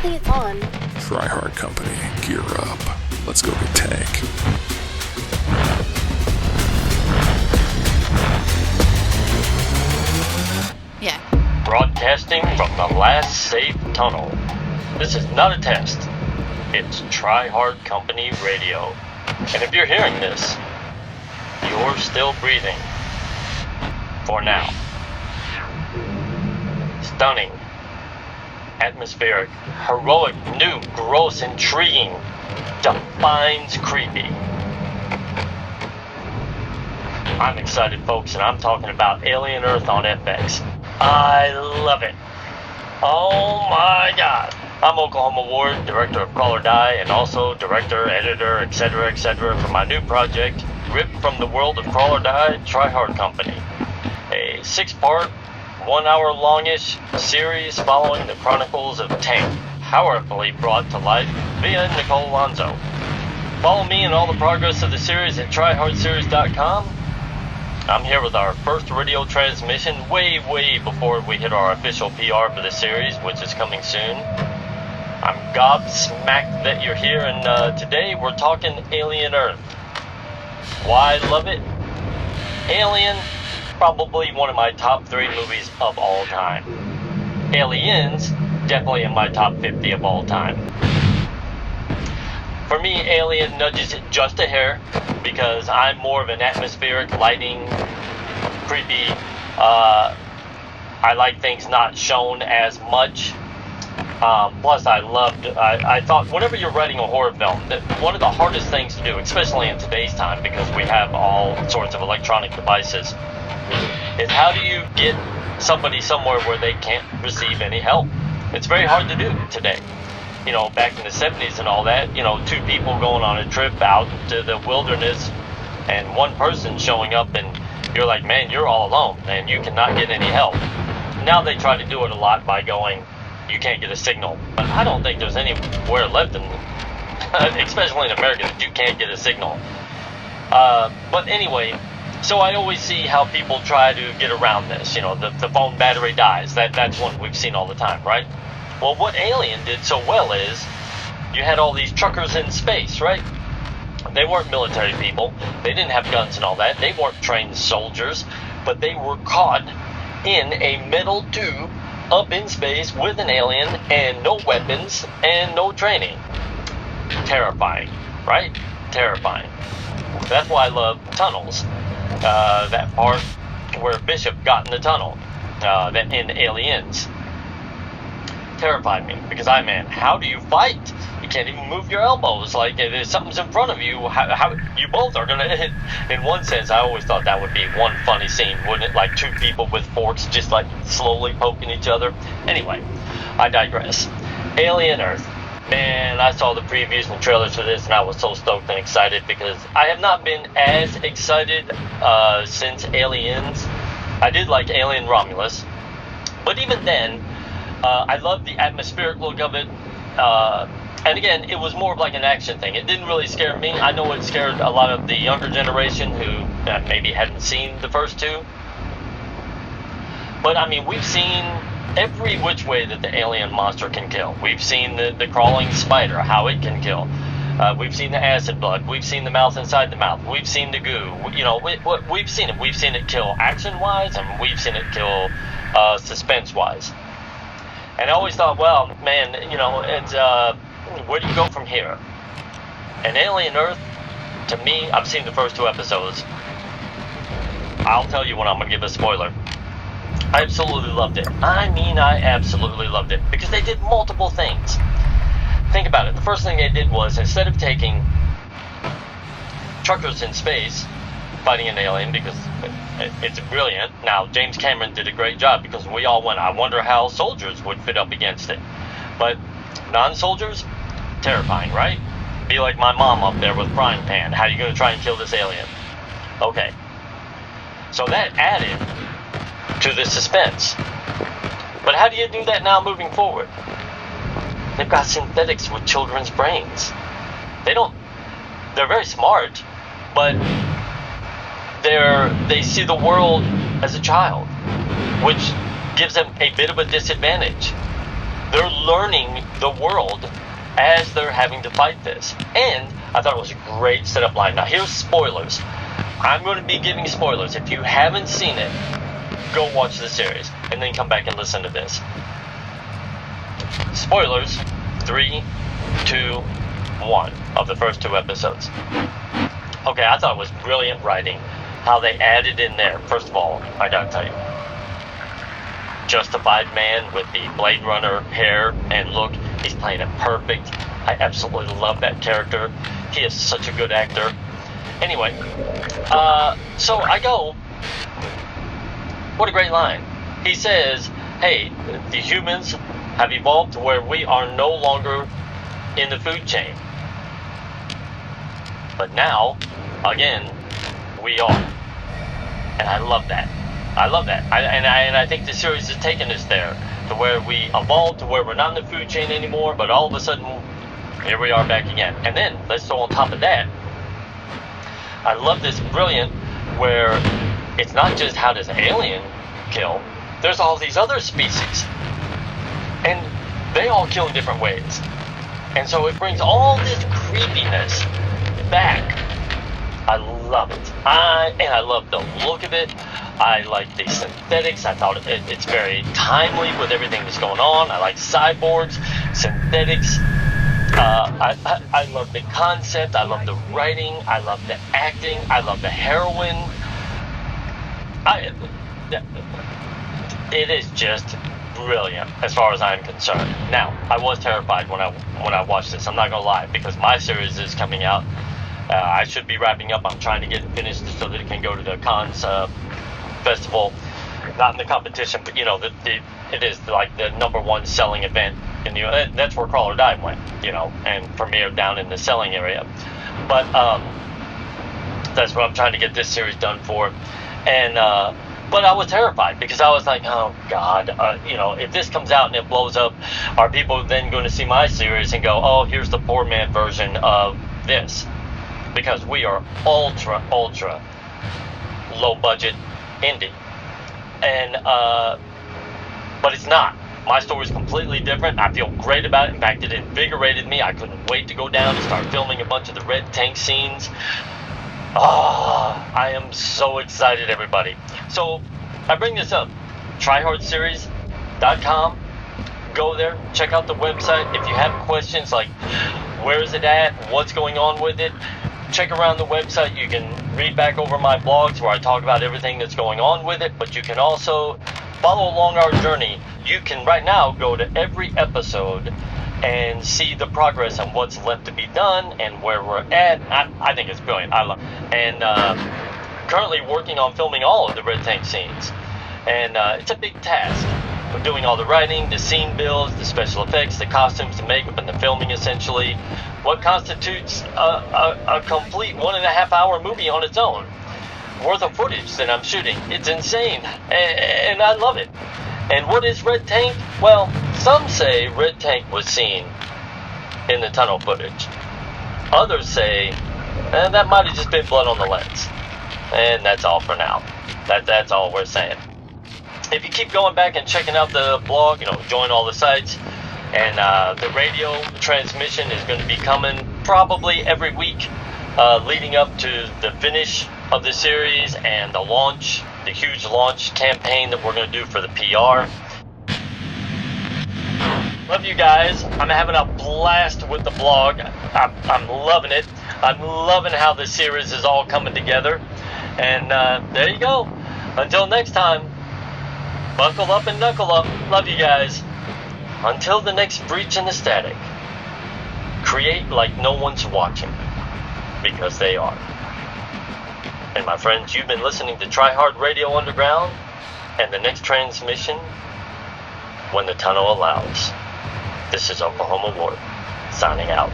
think it's on. TRYHARD Company, gear up. Let's go get Tank. Yeah. Broadcasting from the last safe tunnel. This is not a test. It's TRYHARD Company Radio. And if you're hearing this, you're still breathing. For now. Stunning. Atmospheric. Heroic. New. Gross. Intriguing. Defines creepy. I'm excited, folks, and I'm talking about Alien Earth on FX. I love it. Oh my God. I'm Oklahoma Ward, director of Call or Die, and also director, editor, etc., for my new project, ripped from the world of Call or Die, TRYHARD Company. A 6-part, 1 hour longish series following the Chronicles of TANK, powerfully brought to life via Nicole Alonso. Follow me and all the progress of the series at tryhardseries.com. I'm here with our first radio transmission way before we hit our official PR for the series, which is coming soon. I'm gobsmacked that you're here, and today we're talking Alien Earth. Why I love it? Alien, probably one of my top 3 movies of all time. Aliens, definitely in my top 50 of all time. For me, Alien nudges it just a hair, because I'm more of an atmospheric, lighting, creepy, I like things not shown as much. Plus, I thought whenever you're writing a horror film, that one of the hardest things to do, especially in today's time, because we have all sorts of electronic devices, is how do you get somebody somewhere where they can't receive any help? It's very hard to do today. You know, back in the 70s and all that, 2 people going on a trip out to the wilderness and one person showing up and you're like, man, you're all alone and you cannot get any help. Now they try to do it a lot by going, you can't get a signal. But I don't think there's anywhere left in, especially in America, that you can't get a signal. But anyway, so I always see how people try to get around this. The phone battery dies. That's one we've seen all the time, right? Well, what Alien did so well is you had all these truckers in space, right? They weren't military people. They didn't have guns and all that. They weren't trained soldiers, but they were caught in a metal tube up in space with an alien and no weapons and no training. Terrifying, right? Terrifying. That's why I love tunnels. That part where Bishop got in the tunnel in Aliens. Terrified me because how do you fight? You can't even move your elbows. Like if something's in front of you, how you both are gonna hit. In one sense, I always thought that would be one funny scene, wouldn't it? Like 2 people with forks just like slowly poking each other. Anyway, I digress. Alien Earth. Man, I saw the previews and trailers for this and I was so stoked and excited because I have not been as excited since Aliens. I did like Alien Romulus, but even then, I loved the atmospheric look of it, and again, it was more of like an action thing. It didn't really scare me. I know it scared a lot of the younger generation who maybe hadn't seen the first 2. But we've seen every which way that the alien monster can kill. We've seen the crawling spider, how it can kill. We've seen the acid blood. We've seen the mouth inside the mouth. We've seen the goo. We've seen it. We've seen it kill action-wise, and we've seen it kill suspense-wise. And I always thought, well, man, it's, where do you go from here? And Alien Earth, to me, I've seen the first 2 episodes. I'll tell you when I'm going to give a spoiler. I absolutely loved it. I absolutely loved it. Because they did multiple things. Think about it. The first thing they did was, instead of taking truckers in space fighting an alien, because it's brilliant. Now, James Cameron did a great job because we all went, I wonder how soldiers would fit up against it. But non-soldiers, terrifying, right? Be like my mom up there with frying pan. How are you going to try and kill this alien? Okay. So that added to the suspense. But how do you do that now moving forward? They've got synthetics with children's brains. They're very smart, but they see the world as a child, which gives them a bit of a disadvantage. they're learning the world as they're having to fight this. And I thought it was a great setup line. Now here's spoilers. I'm going to be giving spoilers. If you haven't seen it, go watch the series and then come back and listen to this. Spoilers, 3, 2, 1 of the first 2 episodes. Okay, I thought it was brilliant writing. How they added in there. First of all, I gotta tell you, Justified Man with the Blade Runner hair and look, he's playing it perfect. I absolutely love that character. He is such a good actor. Anyway, so I go, what a great line. He says, hey, the humans have evolved to where we are no longer in the food chain. But now, again, we are. And I love that. I love that. And I think the series has taken us there, to where we evolved, to where we're not in the food chain anymore, but all of a sudden, here we are back again. And then, let's throw on top of that, I love this brilliant, where it's not just how does an alien kill, there's all these other species. And they all kill in different ways. And so it brings all this creepiness back. I love it. And I love the look of it. I like the synthetics. I thought it's very timely with everything that's going on. I like cyborgs, synthetics. I love the concept. I love the writing. I love the acting. I love the heroine. It is just brilliant as far as I'm concerned. Now, I was terrified when I watched this. I'm not gonna lie, because my series is coming out. I should be wrapping up. I'm trying to get it finished so that it can go to the Cannes festival. Not in the competition, but it is like the #1 selling event. And that's where Crawl or Dive went, and premiered down in the selling area. But that's what I'm trying to get this series done for. And but I was terrified because I was like, oh God, if this comes out and it blows up, are people then going to see my series and go, oh, here's the poor man version of this? Because we are ultra low budget indie. And but it's not. My story is completely different. I feel great about it. In fact, it invigorated me. I couldn't wait to go down and start filming a bunch of the red tank scenes. I am so excited, everybody. So I bring this up. TryHardSeries.com. Go there. Check out the website. If you have questions like where is it at, what's going on with it, check around the website. You can read back over my blogs where I talk about everything that's going on with it, but you can also follow along our journey. You can right now go to every episode and see the progress on what's left to be done and where we're at. I think it's brilliant. I love it. And currently working on filming all of the red tank scenes. And it's a big task. We're doing all the writing, the scene builds, the special effects, the costumes, the makeup, and the filming essentially. What constitutes a complete 1.5 hour movie on its own worth of footage that I'm shooting. It's insane. And I love it. And what is red tank? Well, some say red tank was seen in the tunnel footage. Others say that might have just been blood on the lens. And that's all for now. That's all we're saying. If you keep going back and checking out the blog, join all the sites. And the radio transmission is going to be coming probably every week, leading up to the finish of the series and the launch, the huge launch campaign that we're going to do for the PR. Love you guys. I'm having a blast with the blog. I'm loving it. I'm loving how the series is all coming together. And there you go. Until next time, buckle up and knuckle up. Love you guys. Until the next breach in the static, create like no one's watching, because they are. And my friends, you've been listening to Try Hard Radio Underground, and the next transmission, when the tunnel allows. This is Oklahoma Ward, signing out.